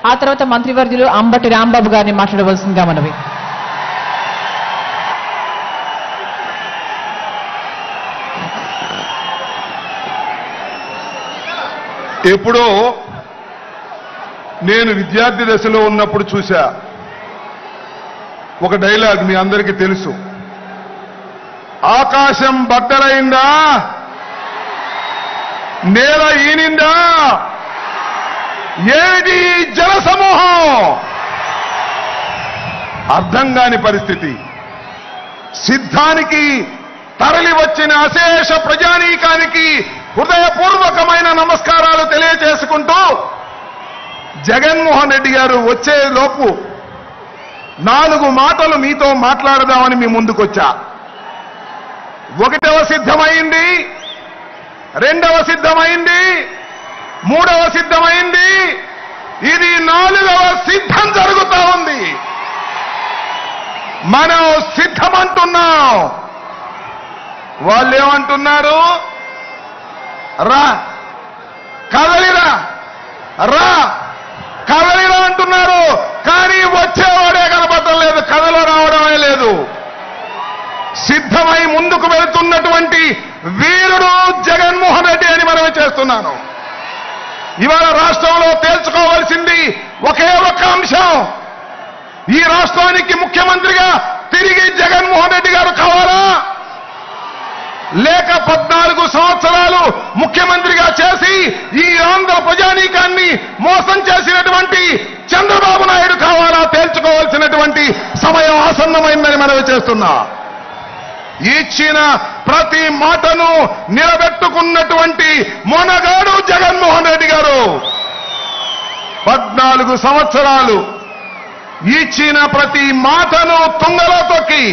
ఆ తర్వాత మంత్రివర్యులు అంబటి రాంబాబు గారిని మాట్లాడవలసిందిగా మనవి. ఎప్పుడో నేను విద్యార్థి దశలో ఉన్నప్పుడు చూశా ఒక డైలాగ్, మీ అందరికీ తెలుసు. ఆకాశం బద్దలైందా, నేల ఈనిందా, ఏది జల సమూహం, అర్థం కాని పరిస్థితి. సిద్ధానికి తరలి వచ్చిన అశేష ప్రజానీకానికి హృదయపూర్వకమైన నమస్కారాలు తెలియజేసుకుంటూ జగన్మోహన్ రెడ్డి గారు వచ్చే లోపు 4 మాటలు మీతో మాట్లాడదామని మీ ముందుకొచ్చా. 1వ సిద్ధమైంది, 2వ సిద్ధమైంది, 3వ సిద్ధమైంది, ఇది 4వ సిద్ధం జరుగుతా ఉంది. మనం సిద్ధమంటున్నాం. వాళ్ళు ఏమంటున్నారు? రా కదలిరా, రా కదలిరా అంటున్నారు. కానీ వచ్చేవాడే కనపడటం లేదు, కథలో రావడమే లేదు. సిద్ధమై ముందుకు వెళుతున్నటువంటి వీరుడు జగన్మోహన్ రెడ్డి అని మనమే చేస్తున్నాను. ఇవాళ రాష్ట్రంలో తేల్చుకోవాల్సింది ఒకే ఒక అంశం. ఈ రాష్ట్రానికి ముఖ్యమంత్రిగా తిరిగి జగన్మోహన్ రెడ్డి గారు కావాలా, లేక 14 సంవత్సరాలు ముఖ్యమంత్రిగా చేసి ఈ ఆంధ్ర ప్రజానీకాన్ని మోసం చేసినటువంటి చంద్రబాబు నాయుడు కావాలా తేల్చుకోవాల్సినటువంటి సమయం ఆసన్నమైందని మనవి చేస్తున్నా. ఇచ్చిన ప్రతి మాటను నిలబెట్టుకున్నటువంటి మొనగాడు జగన్మోహన్ రెడ్డి గారు. 14 సంవత్సరాలు ఇచ్చిన ప్రతి మాటను తుంగలో తొక్కి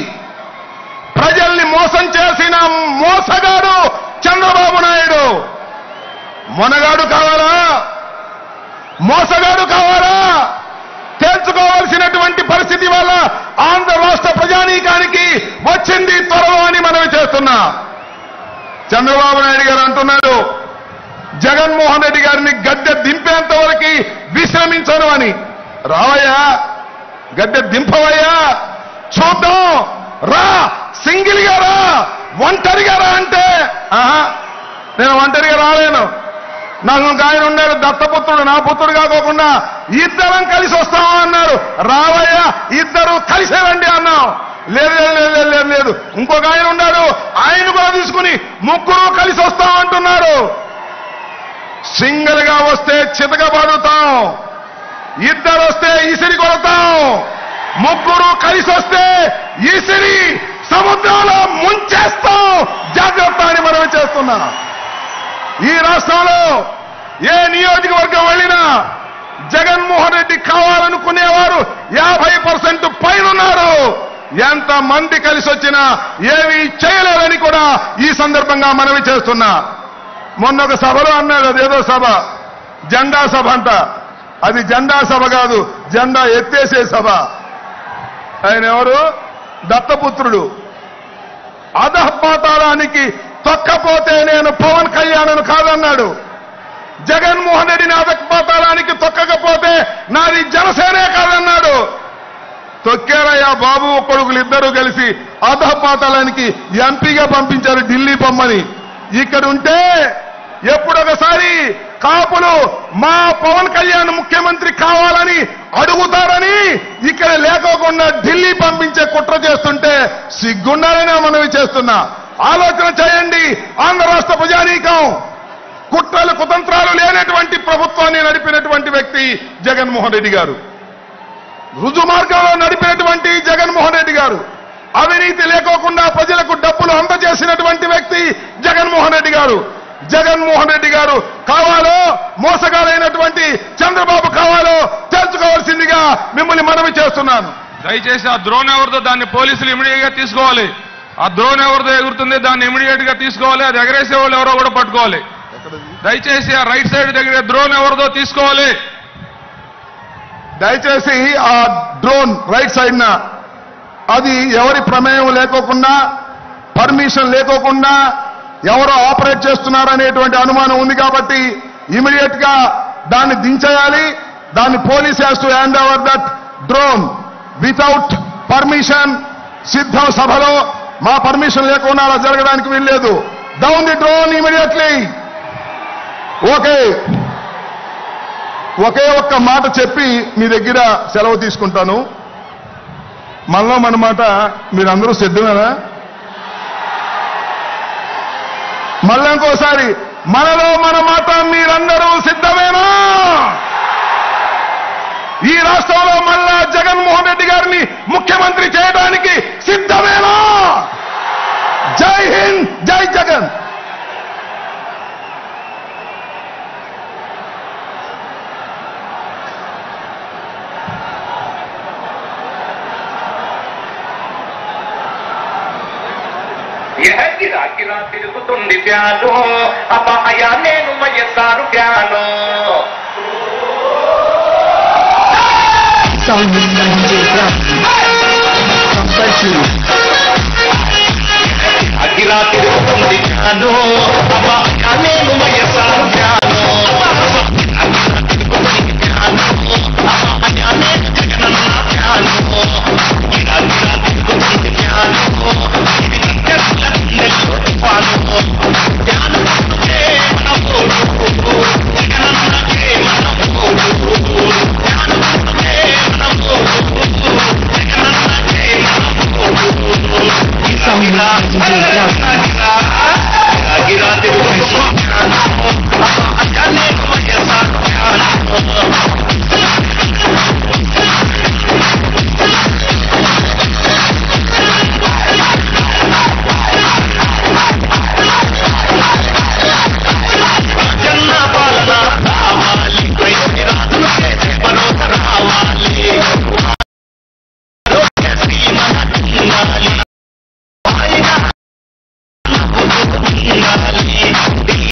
ప్రజల్ని మోసం చేసిన మోసగాడు చంద్రబాబు నాయుడు. మొనగాడు కావాలా, మోసగాడు కావాలా తేల్చుకోవాల్సినటువంటి పరిస్థితి వల్ల ఆంధ్ర రాష్ట్ర ప్రజానీకానికి వచ్చింది త్వరలో అని మనవి చేస్తున్నా. చంద్రబాబు నాయుడు గారు అంటున్నారు జగన్మోహన్ రెడ్డి గారిని గద్దె దింపేంత వరకు విశ్రమించను అని. రావయ్యా, గద్దె దింపవయ్యా, చూద్దాం, రా, సింగిల్ గా రా, ఒంటరిగా రా అంటే నేను ఒంటరిగా రాలేను. నాకు ఒక ఆయన ఉన్నాడు దత్తపుత్రుడు, నా పుత్రుడు కాకోకుండా ఇద్దరం కలిసి వస్తామా అన్నారు. రావయ్యా, ఇద్దరు కలిసే రండి అన్నాం. లేదు లేదు లేదు లేదు, ఇంకొక ఆయన ఉన్నాడు, ఆయన కూడా తీసుకుని 3 కలిసి వస్తామంటున్నారు. సింగిల్ గా వస్తే చితకబడుతాం, 2 వస్తే ఇసిరి కొడతాం, 3 కలిసి వస్తే ఇసిరి సముద్రంలో ముంచేస్తాం. జాగ్రత్త అని మనం చేస్తున్నా. ఈ రాష్ట్రంలో ఏ నియోజకవర్గం వెళ్ళినా జగన్మోహన్ రెడ్డి కావాలనుకునేవారు 50% పైన ఉన్నారు. ఎంత మంది కలిసి వచ్చినా ఏమీ చేయలేరని కూడా ఈ సందర్భంగా మనవి చేస్తున్నా. మొన్న ఒక సభలో అన్నాడు, అదేదో సభ, జెండా సభ అంట. అది జెండా సభ కాదు, జెండా ఎత్తేసే సభ. ఆయన ఎవరు? దత్తపుత్రుడు. అధపాతాళానికి తొక్కపోతే నేను పవన్ కళ్యాణ్ కాదన్నాడు. జగన్మోహన్ రెడ్డిని అధపాతాళానికి తొక్కకపోతే నాది జనసేనే కాదన్నాడు. తొక్కారయ్యా బాబు కొడుకులు ఇద్దరు కలిసి అధపాతాళానికి ఎంపీగా పంపించారు ఢిల్లీ పొమ్మని. ఇక్కడ ఉంటే ఎప్పుడొకసారి కాపులు మా పవన్ కళ్యాణ్ ముఖ్యమంత్రి కావాలని అడుగుతారని ఇక్కడ లేకోకుండా ఢిల్లీ పంపించే కుట్ర చేస్తుంటే సిగ్గుండాలని మనవి చేస్తున్నా. ఆలోచన చేయండి. ఆంధ్ర రాష్ట్ర ప్రజానీకం కుట్రలు కుతంత్రాలు లేనటువంటి ప్రభుత్వాన్ని నడిపినటువంటి వ్యక్తి జగన్మోహన్ రెడ్డి గారు. రుజు మార్గంలో నడిపినటువంటి జగన్మోహన్ రెడ్డి గారు. అవినీతి లేకోకుండా ప్రజలకు డబ్బులు అందజేసినటువంటి వ్యక్తి జగన్మోహన్ రెడ్డి గారు. జగన్మోహన్ రెడ్డి గారు కావాలో, మోసగాలైనటువంటి చంద్రబాబు కావాలో తెలుసుకోవాల్సిందిగా మిమ్మల్ని మనవి చేస్తున్నాను. దయచేసి ఆ డ్రోన్ ఎవరితో దాన్ని పోలీసులు ఇమీడియట్ గా తీసుకోవాలి. ఆ డ్రోన్ ఎవరితో ఎగురుతుంది దాన్ని ఇమీడియట్ గా తీసుకోవాలి. అది ఎగరేసే వాళ్ళు ఎవరో కూడా పట్టుకోవాలి. దయచేసి ఆ రైట్ సైడ్ దగ్గర డ్రోన్ ఎవరితో తీసుకోవాలి. దయచేసి ఆ డ్రోన్ రైట్ సైడ్ అది ఎవరి ప్రమేయం లేకోకుండా, పర్మిషన్ లేకోకుండా ఎవరో ఆపరేట్ చేస్తున్నారనేటువంటి అనుమానం ఉంది కాబట్టి ఇమీడియట్ గా దాన్ని దించేయాలి. దాన్ని police has to hand over that drone without permission. సిద్ధం సభలో మా పర్మిషన్ లేకుండా అలా జరగడానికి వీల్లేదు. Down the drone immediately. Okay, ఒకే ఒక్క మాట చెప్పి మీ దగ్గర సెలవు తీసుకుంటాను. మనలో మన మాట మీరందరూ సిద్ధమేనా? మళ్ళీ ఇంకోసారి, మనలో మన మాట మీరందరూ సిద్ధమేనా? ఈ రాష్ట్రంలో మళ్ళా జగన్మోహన్ రెడ్డి గారిని ముఖ్యమంత్రి చేయడానికి సిద్ధమేనా? జై హింద్, జై జగన్. గిరా గిరా తిరుగుతుంది ప్యాను, అపాయా నేను మయ్యసారు ప్యాను. గిరా తిరుగుతుంది ప్యాను, అపాయా నేను